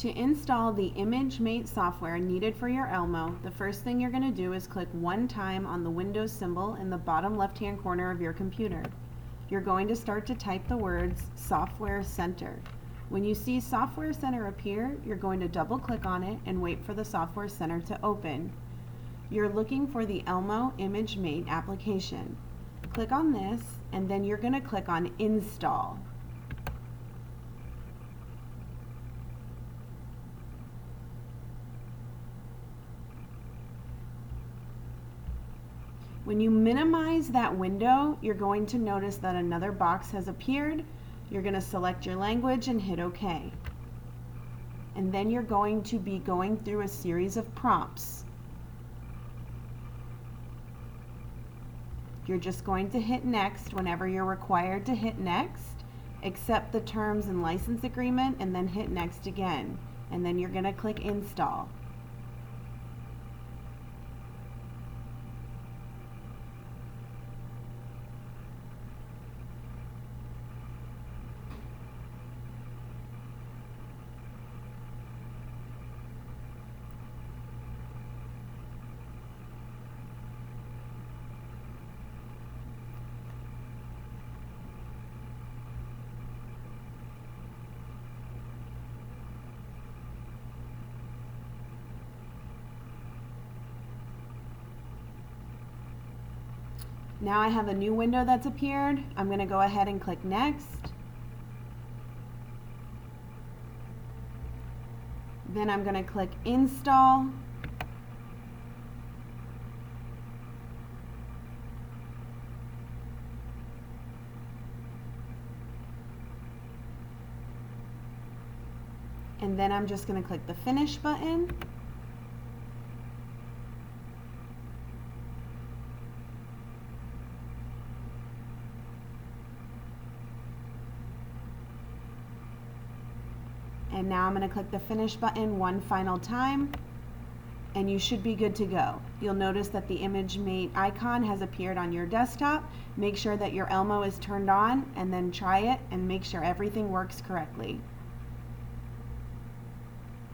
To install the ImageMate software needed for your Elmo, the first thing you're going to do is click one time on the Windows symbol in the bottom left-hand corner of your computer. You're going to start to type the words Software Center. When you see Software Center appear, you're going to double-click on it and wait for the Software Center to open. You're looking for the Elmo ImageMate application. Click on this, and then you're going to click on Install. When you minimize that window, you're going to notice that another box has appeared. You're going to select your language and hit OK. And then you're going to be going through a series of prompts. You're just going to hit Next whenever you're required to hit Next, accept the terms and license agreement, and then hit Next again. And then you're going to click Install. Now I have a new window that's appeared. I'm going to go ahead and click Next. Then I'm going to click Install. And then I'm just going to click the Finish button. And now I'm going to click the Finish button one final time, and you should be good to go. You'll notice that the ImageMate icon has appeared on your desktop. Make sure that your Elmo is turned on, and then try it and make sure everything works correctly.